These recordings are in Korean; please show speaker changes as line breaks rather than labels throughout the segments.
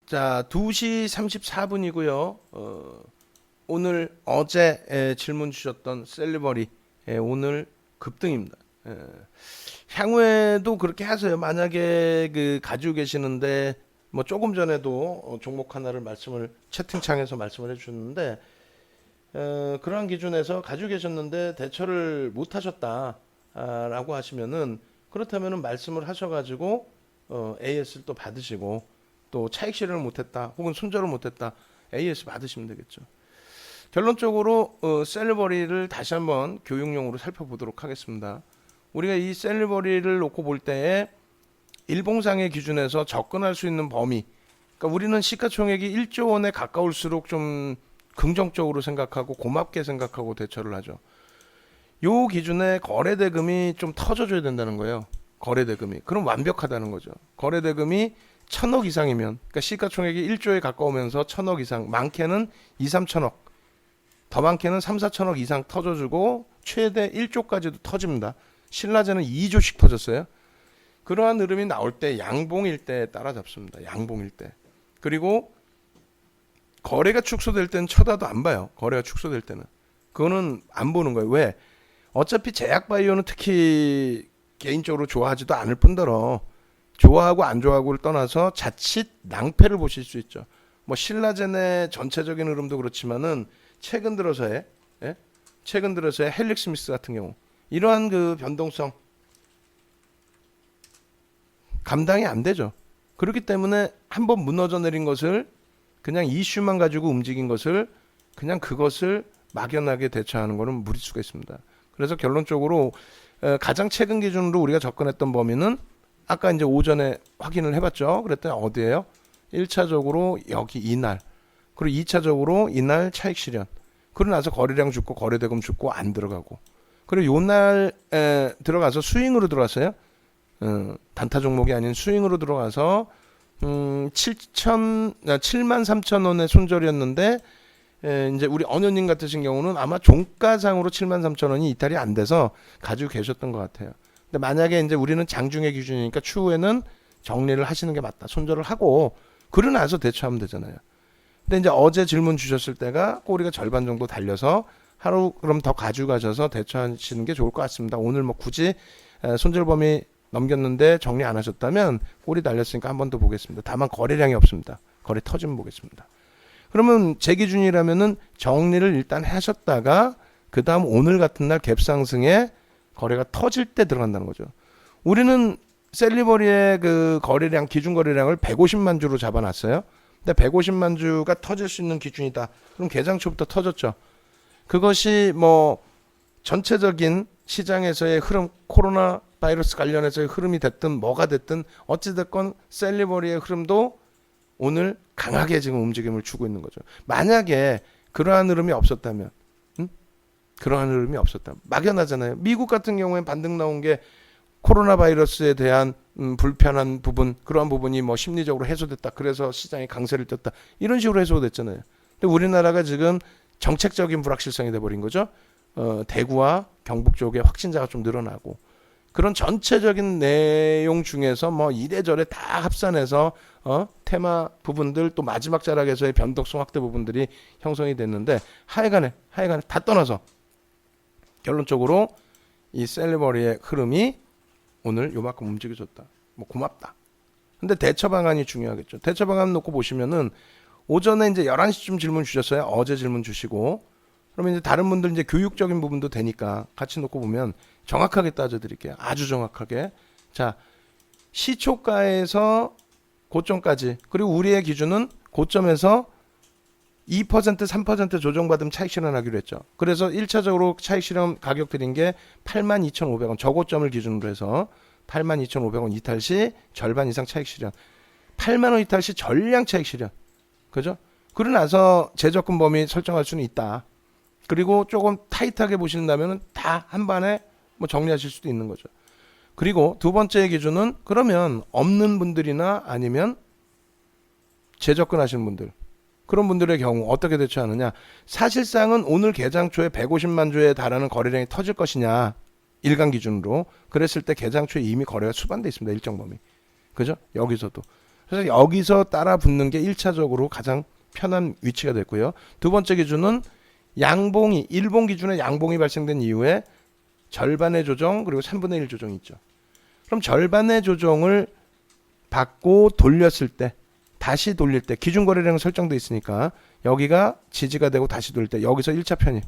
자, 2시 34분이고요. 오늘 어제 질문 주셨던 셀리버리 오늘 급등입니다. 향후에도 그렇게 하세요. 만약에 가지고 계시는데 뭐 조금 전에도 종목 하나를 말씀을 채팅창에서 말씀을 해주셨는데 그러한 기준에서 가지고 계셨는데 대처를 못 하셨다라고 하시면은 그렇다면은 말씀을 하셔가지고 AS를 또 받으시고 또 차익 실현을 못했다 혹은 손절을 못했다 AS 받으시면 되겠죠. 결론적으로 셀리버리를 다시 한번 교육용으로 살펴보도록 하겠습니다. 우리가 이 셀리버리를 놓고 볼 때에 일봉상의 기준에서 접근할 수 있는 범위, 그러니까 우리는 시가총액이 1조 원에 가까울수록 좀 긍정적으로 생각하고 고맙게 생각하고 대처를 하죠. 요 기준에 거래대금이 좀 터져줘야 된다는 거예요. 거래대금이. 그럼 완벽하다는 거죠. 거래대금이 1000억 이상이면, 그러니까 시가총액이 1조에 가까우면서 1000억 이상, 많게는 2, 3천억, 더 많게는 3, 4천억 이상 터져주고 최대 1조까지도 터집니다. 신라제는 2조씩 터졌어요. 그러한 흐름이 나올 때 양봉일 때 따라잡습니다. 양봉일 때. 그리고 거래가 축소될 때는 쳐다도 안 봐요. 거래가 축소될 때는. 그거는 안 보는 거예요. 왜? 어차피 제약바이오는 특히 개인적으로 좋아하지도 않을 뿐더러 좋아하고 안 좋아하고를 떠나서 자칫 낭패를 보실 수 있죠. 뭐 신라젠의 전체적인 흐름도 그렇지만은 최근 들어서의 헬릭스미스 같은 경우 이러한 그 변동성 감당이 안 되죠. 그렇기 때문에 한번 무너져 내린 것을 그냥 이슈만 가지고 움직인 것을 그냥 그것을 막연하게 대처하는 것은 무리수가 있습니다. 그래서 결론적으로 가장 최근 기준으로 우리가 접근했던 범위는 아까 이제 오전에 확인을 해봤죠. 그랬더니 어디예요? 1차적으로 여기 이날, 그리고 2차적으로 이날 차익 실현. 그러고 나서 거래량 죽고 거래대금 죽고 안 들어가고, 그리고 요날 들어가서 스윙으로 들어갔어요. 단타 종목이 아닌 스윙으로 들어가서 73,000원의 손절이었는데 이제 우리 언현님 같으신 경우는 아마 종가상으로 73,000원이 이탈이 안 돼서 가지고 계셨던 것 같아요. 근데 만약에 이제 우리는 장중의 기준이니까 추후에는 정리를 하시는 게 맞다. 손절을 하고 그러고 나서 대처하면 되잖아요. 근데 이제 어제 질문 주셨을 때가 꼬리가 절반 정도 달려서 하루 그럼 더 가지고 가셔서 대처하시는 게 좋을 것 같습니다. 오늘 뭐 굳이 손절 범위 넘겼는데 정리 안 하셨다면 꼬리 달렸으니까 한 번 더 보겠습니다. 다만 거래량이 없습니다. 거래 터지면 보겠습니다. 그러면 제 기준이라면은 정리를 일단 하셨다가 그 다음 오늘 같은 날 갭상승에 거래가 터질 때 들어간다는 거죠. 우리는 셀리버리의 그 거래량, 기준 거래량을 150만 주로 잡아놨어요. 근데 150만 주가 터질 수 있는 기준이다. 그럼 개장 초부터 터졌죠. 그것이 뭐 전체적인 시장에서의 흐름, 코로나 바이러스 관련해서의 흐름이 됐든 뭐가 됐든 어찌됐건 셀리버리의 흐름도 오늘 강하게 지금 움직임을 주고 있는 거죠. 만약에 그러한 흐름이 없었다면, 그러한 흐름이 없었다면 막연하잖아요. 미국 같은 경우에 반등 나온 게 코로나 바이러스에 대한 불편한 부분, 그러한 부분이 뭐 심리적으로 해소됐다. 그래서 시장이 강세를 떴다. 이런 식으로 해소가 됐잖아요. 근데 우리나라가 지금 정책적인 불확실성이 돼버린 거죠. 대구와 경북 쪽에 확진자가 좀 늘어나고 그런 전체적인 내용 중에서 뭐 이래저래 다 합산해서 테마 부분들 또 마지막 자락에서의 변동성 확대 부분들이 형성이 됐는데 하여간에 다 떠나서 결론적으로 이 셀리버리의 흐름이 오늘 요만큼 움직여줬다. 뭐 고맙다. 근데 대처 방안이 중요하겠죠. 대처 방안 놓고 보시면은 오전에 이제 11시쯤 질문 주셨어요. 어제 질문 주시고. 그러면 이제 다른 분들 이제 교육적인 부분도 되니까 같이 놓고 보면 정확하게 따져 드릴게요. 아주 정확하게. 자, 시초가에서 고점까지. 그리고 우리의 기준은 고점에서 2%, 3% 조정받으면 차익 실현하기로 했죠. 그래서 1차적으로 차익 실현 가격 드린 게 82,500원. 저고점을 기준으로 해서 82,500원 이탈 시 절반 이상 차익 실현. 8만 원 이탈 시 전량 차익 실현. 그죠? 그러고 나서 재접근 범위 설정할 수는 있다. 그리고 조금 타이트하게 보신다면 다 한 반에 뭐 정리하실 수도 있는 거죠. 그리고 두 번째 기준은 그러면 없는 분들이나 아니면 재접근하시는 분들, 그런 분들의 경우 어떻게 대처하느냐. 사실상은 오늘 개장 초에 150만 주에 달하는 거래량이 터질 것이냐 일간 기준으로 그랬을 때 개장 초에 이미 거래가 수반돼 있습니다. 일정 범위. 그죠? 여기서도 그래서 여기서 따라 붙는 게 1차적으로 가장 편한 위치가 됐고요. 두 번째 기준은 양봉이 일봉 기준에 양봉이 발생된 이후에 절반의 조정 그리고 3분의 1 조정이 있죠. 그럼 절반의 조정을 받고 돌렸을 때 다시 돌릴 때 기준 거래량은 설정돼 있으니까 여기가 지지가 되고 다시 돌릴 때 여기서 1차 편입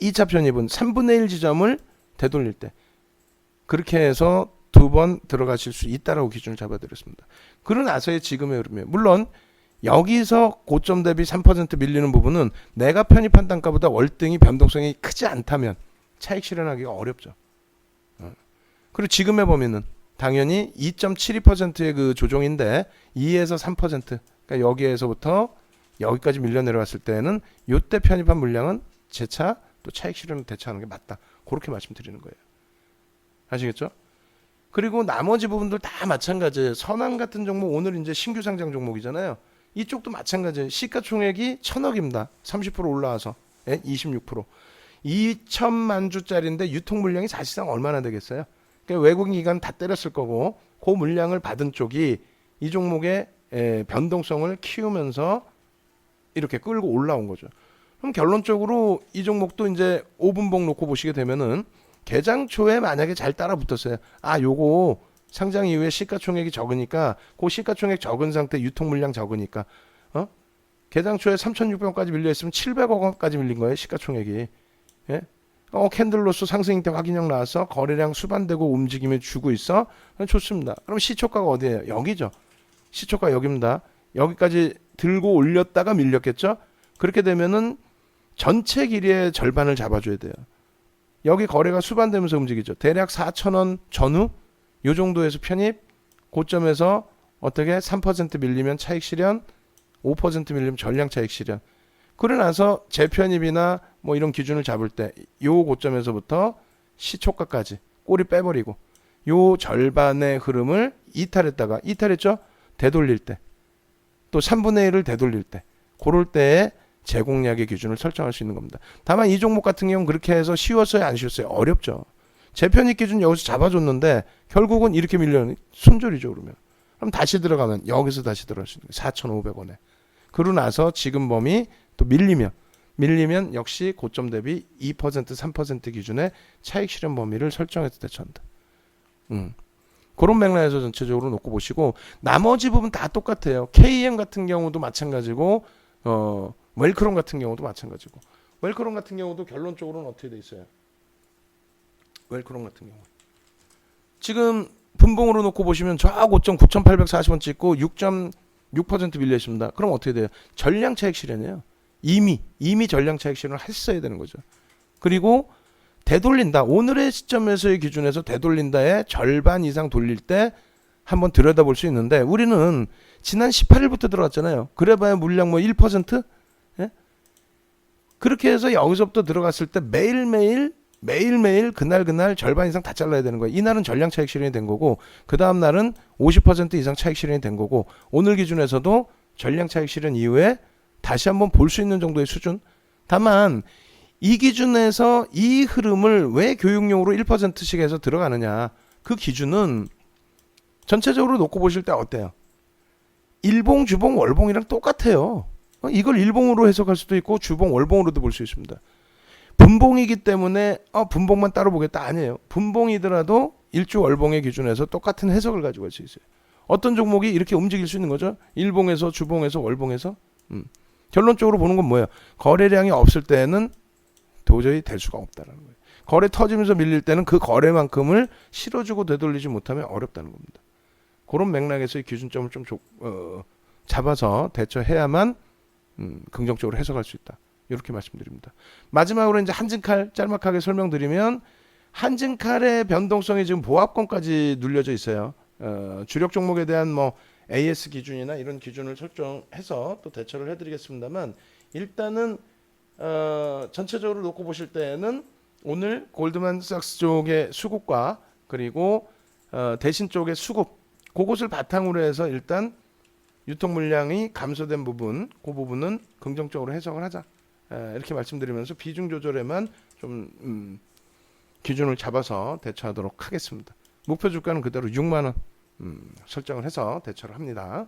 2차 편입은 3분의 1 지점을 되돌릴 때 그렇게 해서 두 번 들어가실 수 있다라고 기준을 잡아드렸습니다. 그러나서의 지금의 흐름이에요. 물론 여기서 고점 대비 3% 밀리는 부분은 내가 편입한 단가보다 월등히 변동성이 크지 않다면 차익 실현하기가 어렵죠. 그리고 지금의 범위는 당연히 2.72%의 그 조정인데 2에서 3% 그러니까 여기에서부터 여기까지 밀려 내려왔을 때는 이때 편입한 물량은 재차 또 차익 실현을 대처하는 게 맞다. 그렇게 말씀드리는 거예요. 아시겠죠? 그리고 나머지 부분들 다 마찬가지예요. 선한 같은 종목 오늘 이제 신규 상장 종목이잖아요. 이쪽도 마찬가지예요. 시가총액이 1000억입니다. 30% 올라와서 26%. 2천만 주짜리인데 유통 물량이 사실상 얼마나 되겠어요? 그러니까 외국인 기관 다 때렸을 거고 그 물량을 받은 쪽이 이 종목의 변동성을 키우면서 이렇게 끌고 올라온 거죠. 그럼 결론적으로 이 종목도 이제 5분봉 놓고 보시게 되면은 개장 초에 만약에 잘 따라 붙었어요. 아, 요거 상장 이후에 시가총액이 적으니까 그 시가총액 적은 상태 유통 물량 적으니까 개장 초에 3,600원까지 밀려 있으면 700억 원까지 밀린 거예요. 시가총액이. 예? 캔들로서 상승 때 확인형 나와서 거래량 수반되고 움직임을 주고 있어. 좋습니다. 그럼 시초가가 어디예요? 여기죠. 시초가 여기입니다. 여기까지 들고 올렸다가 밀렸겠죠? 그렇게 되면은 전체 길이의 절반을 잡아줘야 돼요. 여기 거래가 수반되면서 움직이죠. 대략 4,000원 전후 이 정도에서 편입 고점에서 어떻게 3% 밀리면 차익 실현 5% 밀리면 전량 차익 실현 그러고 나서 재편입이나 뭐 이런 기준을 잡을 때 요 고점에서부터 시초가까지 꼬리 빼버리고 요 절반의 흐름을 이탈했죠? 되돌릴 때 또 3분의 1을 되돌릴 때 그럴 때에 재공략의 기준을 설정할 수 있는 겁니다. 다만 이 종목 같은 경우는 그렇게 해서 쉬웠어요? 안 쉬웠어요? 어렵죠. 재편입 기준 여기서 잡아줬는데 결국은 이렇게 밀려는 손절이죠. 그럼 다시 들어가면 여기서 다시 들어갈 수 있는 거예요. 4,500원에. 그러고 나서 지금 범위 또 밀리면 역시 고점 대비 2% 3% 기준의 차익 실현 범위를 설정해서 대처한다. 그런 맥락에서 전체적으로 놓고 보시고 나머지 부분 다 똑같아요. KM 같은 경우도 마찬가지고 웰크론 같은 경우도 마찬가지고 웰크론 같은 경우도 결론적으로는 어떻게 돼 있어요? 웰크론 같은 경우 지금 분봉으로 놓고 보시면 저고점 9,840원 찍고 6.6% 밀려 있습니다. 그럼 어떻게 돼요? 전량 차익 실현이에요. 이미 전량 차익 실현을 했어야 되는 거죠. 그리고 되돌린다. 오늘의 시점에서의 기준에서 되돌린다에 절반 이상 돌릴 때 한번 들여다볼 수 있는데 우리는 지난 18일부터 들어갔잖아요. 그래봐야 물량 뭐 1%? 예? 그렇게 해서 여기서부터 들어갔을 때 매일매일 그날 절반 이상 다 잘라야 되는 거예요. 이날은 전량 차익 실현이 된 거고 그 다음 날은 50% 이상 차익 실현이 된 거고 오늘 기준에서도 전량 차익 실현 이후에 다시 한번 볼 수 있는 정도의 수준. 다만 이 기준에서 이 흐름을 왜 교육용으로 1%씩 해서 들어가느냐. 그 기준은 전체적으로 놓고 보실 때 어때요? 일봉, 주봉, 월봉이랑 똑같아요. 이걸 일봉으로 해석할 수도 있고 주봉, 월봉으로도 볼 수 있습니다. 분봉이기 때문에 분봉만 따로 보겠다 아니에요. 분봉이더라도 일주 월봉의 기준에서 똑같은 해석을 가지고 갈 수 있어요. 어떤 종목이 이렇게 움직일 수 있는 거죠? 일봉에서 주봉에서 월봉에서. 결론적으로 보는 건 뭐예요? 거래량이 없을 때는 도저히 될 수가 없다는 거예요. 거래 터지면서 밀릴 때는 그 거래만큼을 실어주고 되돌리지 못하면 어렵다는 겁니다. 그런 맥락에서의 기준점을 좀 잡아서 대처해야만 긍정적으로 해석할 수 있다. 이렇게 말씀드립니다. 마지막으로 이제 한진칼 짤막하게 설명드리면 한진칼의 변동성이 지금 보합권까지 눌려져 있어요. 주력 종목에 대한 뭐 AS 기준이나 이런 기준을 설정해서 또 대처를 해드리겠습니다만 일단은 전체적으로 놓고 보실 때는 오늘 골드만삭스 쪽의 수급과 그리고 대신 쪽의 수급 그것을 바탕으로 해서 일단 유통 물량이 감소된 부분 그 부분은 긍정적으로 해석을 하자 이렇게 말씀드리면서 비중 조절에만 좀 기준을 잡아서 대처하도록 하겠습니다. 목표 주가는 그대로 6만 원 설정을 해서 대처를 합니다.